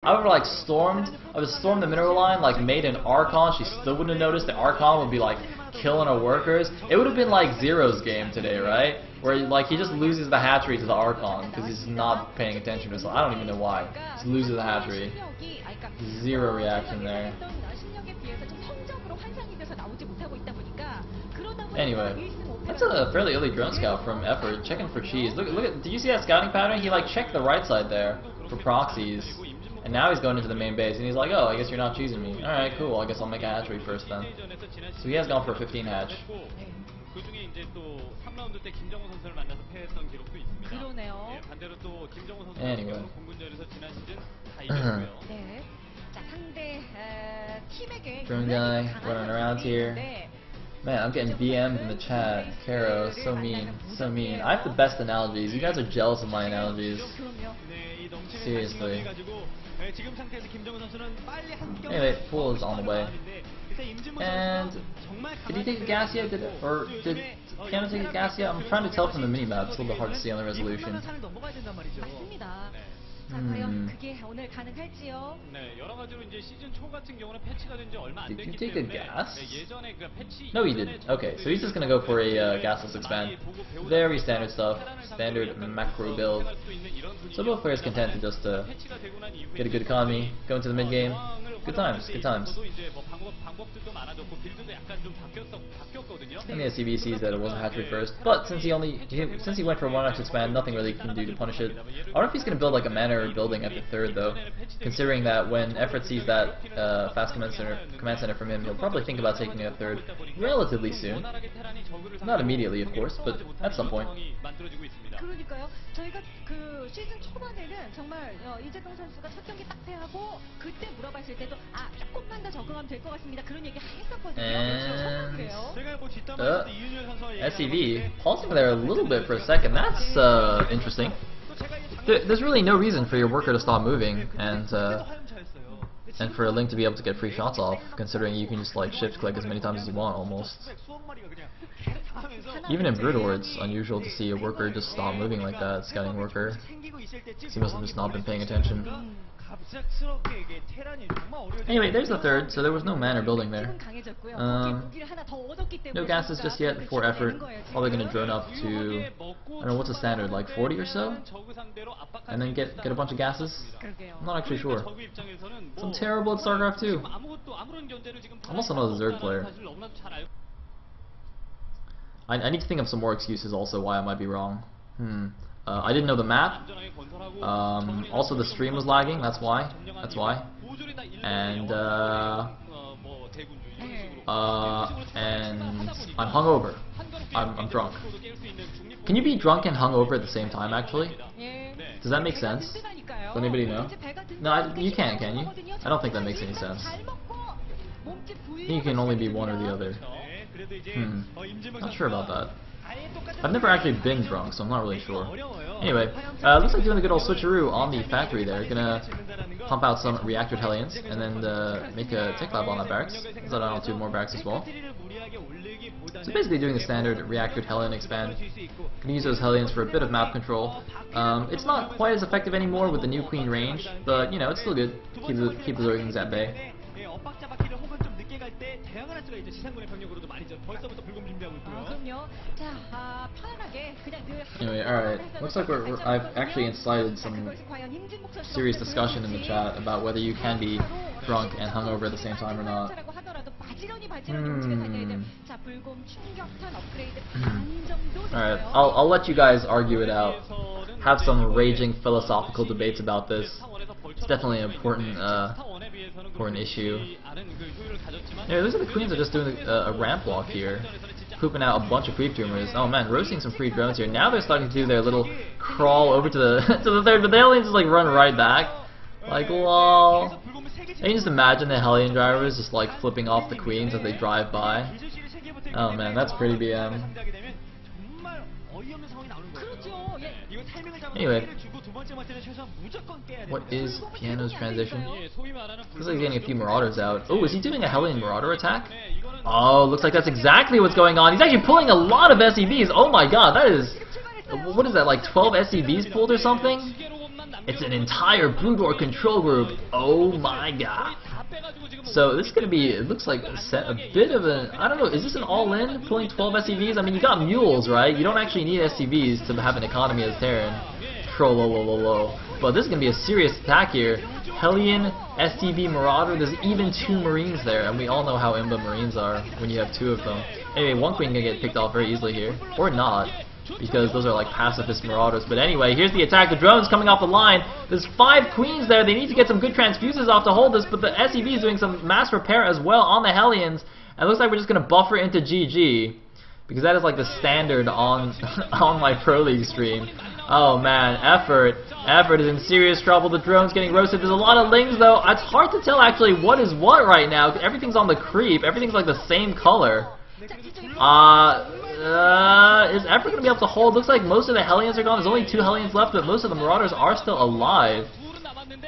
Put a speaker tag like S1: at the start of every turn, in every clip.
S1: I would have like stormed the mineral line, like made an Archon, she still wouldn't have noticed. The Archon would be like killing her workers. It would have been like Zero's game today, right? Where like he just loses the hatchery to the Archon because he's not paying attention to himself. I don't even know why. Just loses the hatchery. Zero reaction there. Anyway, that's a fairly early drone scout from Effort, checking for cheese. Look at, did you see that scouting pattern? He like checked the right side there for proxies. And now he's going into the main base, and he's like, oh, I guess you're not choosing me. Alright, cool, I guess I'll make a hatchery first then. So he has gone for a 15 hatch. Anyway. Drone guy running around here. Man, I'm getting BM'd in the chat. Caro, so mean, so mean. I have the best analogies. You guys are jealous of my analogies. Seriously. Anyway, Pool is on the way. And did he take a gas yet? Did Piano take a gas yet? I'm trying to tell from the minimap. It's a little bit hard to see on the resolution. Did you take a gas? No, he didn't. Okay, so he's just gonna go for a gasless expand. Very standard stuff, standard macro build. So both players content to just get a good economy, go into the mid game. Good times, good times. And the SCV sees that it wasn't hatchery first, but since he went for a 1x expand, nothing really can do to punish it. I wonder if he's gonna build like a manor building at the third though, considering that when Effort sees that fast command center from him, he'll probably think about taking a third relatively soon. Not immediately, of course, but at some point.
S2: 그러니까요. 저희가 그 시즌 초반에는 정말 이재동 선수가 첫 경기 딱 패하고 그때 물어봤을 때도 아 조금만 더 적응하면 될 것 같습니다. 그런 얘기 했었거든요.
S1: SCV pausing there a little bit for a second. That's interesting. There's really no reason for your worker to stop moving and for a Link to be able to get free shots off, considering you can just like shift click as many times as you want almost. Even in Broodor, it's unusual to see a worker just stop moving like that, scouting worker. He must have just not been paying attention. Anyway, there's the third, so there was no manor building there. No gases just yet for Effort. Probably going to drone up to, I don't know, what's the standard, like 40 or so? And then get a bunch of gases? I'm not actually sure. So I'm terrible at StarCraft 2. I'm also not a Zerg player. I need to think of some more excuses also why I might be wrong. I didn't know the map. Also the stream was lagging, that's why. And I'm hungover. I'm drunk. Can you be drunk and hungover at the same time actually? Does that make sense? Does anybody know? No, you can't, can you? I don't think that makes any sense. I think you can only be one or the other. Not sure about that. I've never actually been drunk, so I'm not really sure. Anyway, looks like doing a good old switcheroo on the factory there. Gonna pump out some reactor Hellions and then make a tech lab on that barracks. So I don't 2 more barracks as well. So basically doing the standard reactor Hellion expand. Gonna use those Hellions for a bit of map control. It's not quite as effective anymore with the new Queen range, but you know, it's still good. Keep the Zerglings at bay. Anyway, alright. Looks like I've actually incited some serious discussion in the chat about whether you can be drunk and hungover at the same time or not. Alright, I'll let you guys argue it out. Have some raging philosophical debates about this. It's definitely an important issue. Yeah, those are the Queens are just doing a ramp walk here, pooping out a bunch of creep tumors. Oh man, roasting some free drones here. Now they're starting to do their little crawl over to the to the third, but the Hellions just like run right back. Like lol. And you just imagine the Hellion drivers just like flipping off the Queens as they drive by. Oh man, that's pretty BM. Anyway, what is Piano's transition? Looks like he's getting a few Marauders out. Oh, is he doing a Hellion Marauder attack? Oh, looks like that's exactly what's going on. He's actually pulling a lot of SCVs. Oh my god, that is... What is that, like 12 SCVs pulled or something? It's an entire Broodor control group. Oh my god. So this is going to be, it looks like a bit of an, I don't know, is this an all-in, pulling 12 SCVs? I mean, you got mules, right? You don't actually need SCVs to have an economy as Terran. Troll. But this is going to be a serious attack here. Hellion, STB, Marauder, there's even 2 Marines there, and we all know how Imba Marines are when you have 2 of them. Anyway, 1 Queen can get picked off very easily here. Or not, because those are like pacifist Marauders. But anyway, here's the attack. The drone's coming off the line. There's 5 Queens there. They need to get some good transfuses off to hold this, but the SCV is doing some mass repair as well on the Hellions. And it looks like we're just going to buffer into GG, because that is like the standard on, on my Pro League stream. Oh man, Effort is in serious trouble. The drone's getting roasted. There's a lot of Lings though. It's hard to tell actually what is what right now. Everything's on the creep. Everything's like the same color. Is Effort going to be able to hold? Looks like most of the Hellions are gone. There's only 2 Hellions left, but most of the Marauders are still alive.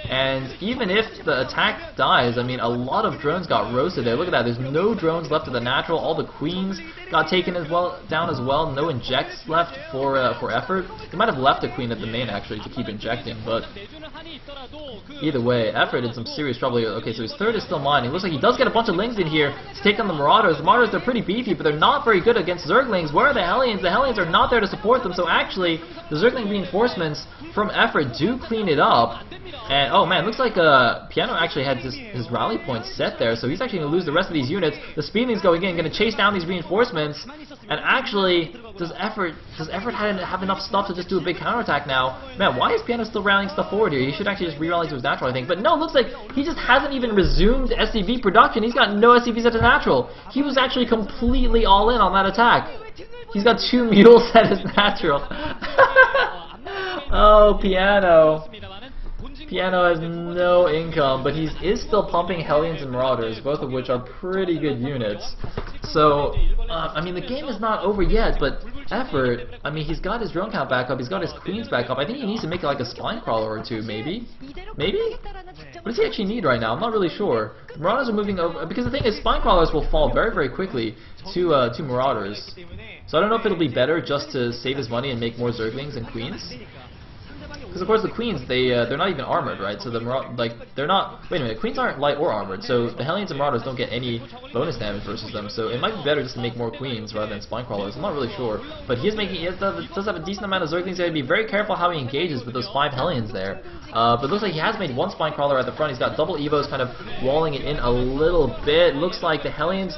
S1: And even if the attack dies, I mean, a lot of drones got roasted there. Look at that. There's no drones left of the natural. All the Queens got taken as well, down as well. No injects left for Effort. They might have left a Queen at the main, actually, to keep injecting, but either way, Effort in some serious trouble here. Okay, so his 3rd is still mining. Looks like he does get a bunch of Lings in here to take on the Marauders. The Marauders, they're pretty beefy, but they're not very good against Zerglings. Where are the Hellions? The Hellions are not there to support them, so actually, the Zergling reinforcements from Effort do clean it up. And, oh man, looks like Piano actually had his rally point set there, so he's actually going to lose the rest of these units. The Speedling's going in, going to chase down these reinforcements. And actually, does Effort have enough stuff to just do a big counterattack now? Man, why is Piano still rallying stuff forward here? He should actually just re-rally to his natural, I think. But no, looks like he just hasn't even resumed SCV production. He's got no SCVs at his natural. He was actually completely all in on that attack. He's got 2 mules at his natural. Oh, Piano. Piano has no income, but he is still pumping Hellions and Marauders, both of which are pretty good units. So, I mean, the game is not over yet, but Effort, I mean, he's got his drone count back up, he's got his Queens back up. I think he needs to make like a Spine Crawler or 2, maybe? Maybe? What does he actually need right now? I'm not really sure. The Marauders are moving over, because the thing is, Spine Crawlers will fall very, very quickly to Marauders. So I don't know if it'll be better just to save his money and make more Zerglings and Queens. Because of course the Queens, they're not even armored, right? So they're not. Wait a minute, Queens aren't light or armored, so the Hellions and Marauders don't get any bonus damage versus them. So it might be better just to make more Queens rather than Spine Crawlers. I'm not really sure, but he does have a decent amount of Zerglings. So he'd be very careful how he engages with those 5 Hellions there. But it looks like he has made 1 Spine Crawler at the front. He's got double Evos kind of walling it in a little bit. Looks like the Hellions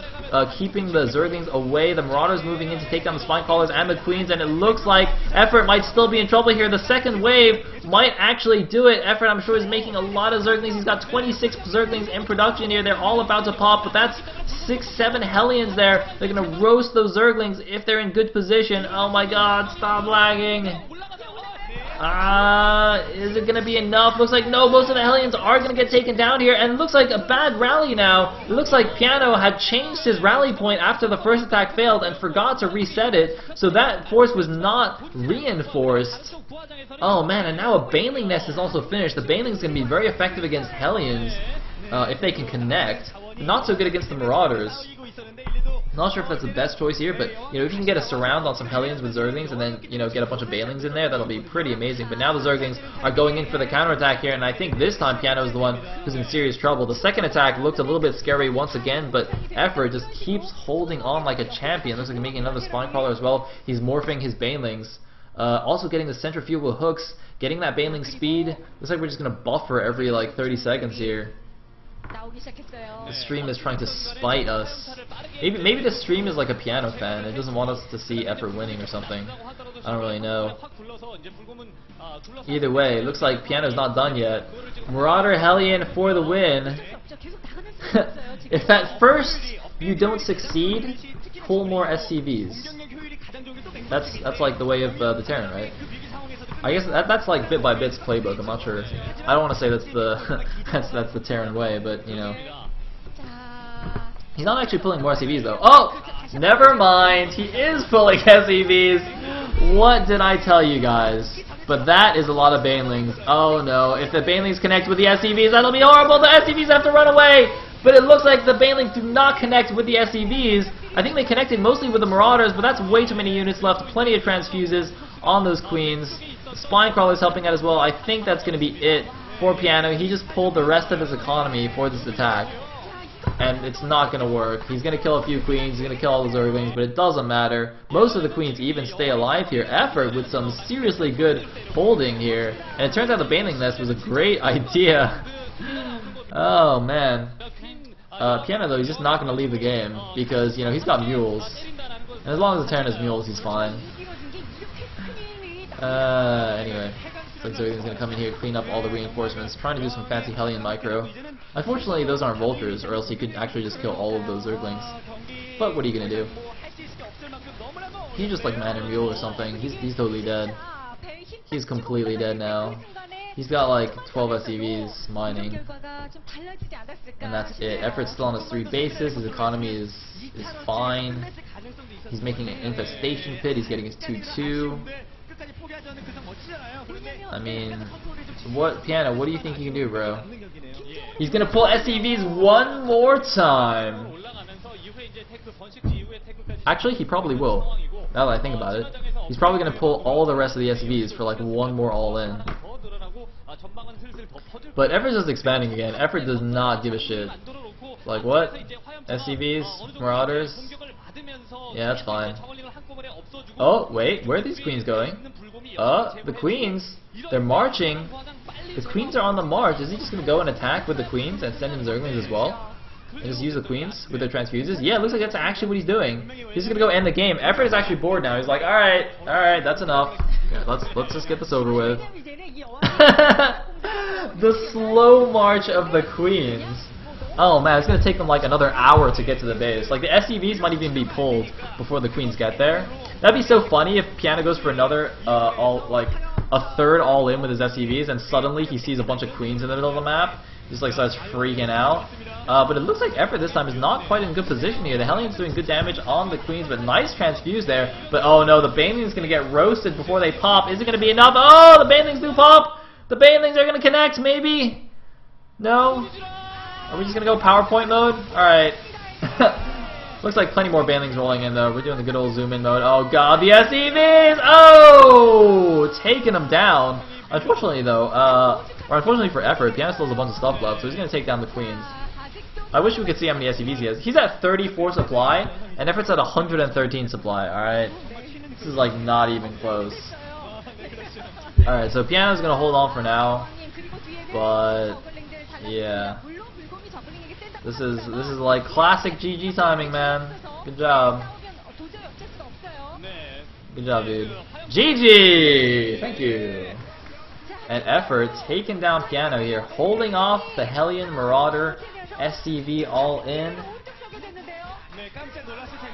S1: keeping the Zerglings away. The Marauders moving in to take down the Spine Crawlers and the Queens, and it looks like Effort might still be in trouble here. The second wave might actually do it. Effort, I'm sure, is making a lot of Zerglings. He's got 26 Zerglings in production here. They're all about to pop, but that's 6-7 Hellions there. They're going to roast those Zerglings if they're in good position. Oh my god, stop lagging. Is it going to be enough? Looks like no, most of the Hellions are going to get taken down here, and it looks like a bad rally now. It looks like Piano had changed his rally point after the first attack failed and forgot to reset it, so that force was not reinforced. Oh man, and now a Baneling Nest is also finished. The Baneling's going to be very effective against Hellions if they can connect. Not so good against the Marauders. Not sure if that's the best choice here, but you know, if you can get a surround on some Hellions with Zerglings and then get a bunch of Banelings in there, that'll be pretty amazing. But now the Zerglings are going in for the counterattack here, and I think this time Piano is the one who's in serious trouble. The second attack looked a little bit scary once again, but Effort just keeps holding on like a champion. Looks like he's making another Spine Crawler as well. He's morphing his Banelings. Also getting the centrifugal hooks, getting that Baneling speed. Looks like we're just going to buffer every like 30 seconds here. The stream is trying to spite us. Maybe the stream is like a Piano fan. It doesn't want us to see Effort winning or something. I don't really know. Either way, it looks like Piano's not done yet. Marauder Hellion for the win. If at first you don't succeed, pull more SCVs. That's like the way of the Terran, right? I guess that's like bit by bit's playbook. I'm not sure. I don't want to say that's the that's the Terran way, but you know, he's not actually pulling more SCVs though. Oh, never mind. He is pulling SCVs. What did I tell you guys? But that is a lot of Banelings. Oh no! If the Banelings connect with the SCVs, that'll be horrible. The SCVs have to run away. But it looks like the Banelings do not connect with the SCVs. I think they connected mostly with the Marauders, but that's way too many units left. Plenty of transfuses on those Queens. Spine Crawler's helping out as well. I think that's going to be it for Piano. He just pulled the rest of his economy for this attack. And it's not going to work. He's going to kill a few queens, he's going to kill all the Zerglings, but it doesn't matter. Most of the queens even stay alive here. Effort with some seriously good holding here. And it turns out the Baneling Nest was a great idea. Oh man. Piano though, he's just not going to leave the game because, you know, he's got mules. And as long as the Terran has mules, he's fine. Anyway. Looks like Zergling's going to come in here, clean up all the reinforcements, trying to do some fancy Hellion micro. Unfortunately, those aren't Vultures, or else he could actually just kill all of those Zerglings. But what are you going to do? He's just like Man or Mule or something. He's totally dead. He's completely dead now. He's got like 12 SCVs mining. And that's it. Effort's still on his 3 bases. His economy is fine. He's making an infestation pit. He's getting his 2-2. I mean, Piano, what do you think you can do, bro? He's gonna pull SCVs one more time. Actually, he probably will. Now that I think about it, he's probably gonna pull all the rest of the SCVs for like one more all-in. But Effort's just expanding again. Effort does not give a shit. Like what? SCVs? Marauders? Yeah, that's fine. Oh, wait, where are these queens going? The queens? They're marching. The queens are on the march. Is he just gonna go and attack with the queens and send in Zerglings as well? And just use the queens with their transfuses? Yeah, it looks like that's actually what he's doing. He's just gonna go end the game. Effort is actually bored now. He's like, alright, that's enough. Okay, let's just get this over with. The slow march of the queens. Oh man, it's gonna take them like another hour to get to the base. Like the SCVs might even be pulled before the queens get there. That'd be so funny if Piano goes for another a third all in with his SCVs and suddenly he sees a bunch of queens in the middle of the map. Just like starts freaking out. But it looks like Effort this time is not quite in good position here. The Hellion's doing good damage on the queens, but nice transfuse there. But oh no, the Baneling's gonna get roasted before they pop. Is it gonna be enough? Oh, the Banelings do pop! The Banelings are gonna connect, maybe? No? Are we just gonna go PowerPoint mode? Alright. Looks like plenty more Banelings rolling in though. We're doing the good old zoom in mode. Oh god, the SCVs! Oh! Taking them down. Unfortunately though, or unfortunately for Effort, Piano still has a bunch of stuff left, so he's gonna take down the queens. I wish we could see how many SCVs he has. He's at 34 supply, and Effort's at 113 supply, alright? This is like not even close. Alright, so Piano's gonna hold on for now, but yeah. This is like classic GG timing, man. Good job. Good job, dude. GG! Thank you. And Effort taking down Piano here, holding off the Hellion Marauder SCV all in.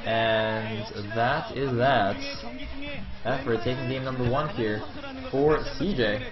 S1: And that is that. Effort taking game number 1 here for CJ.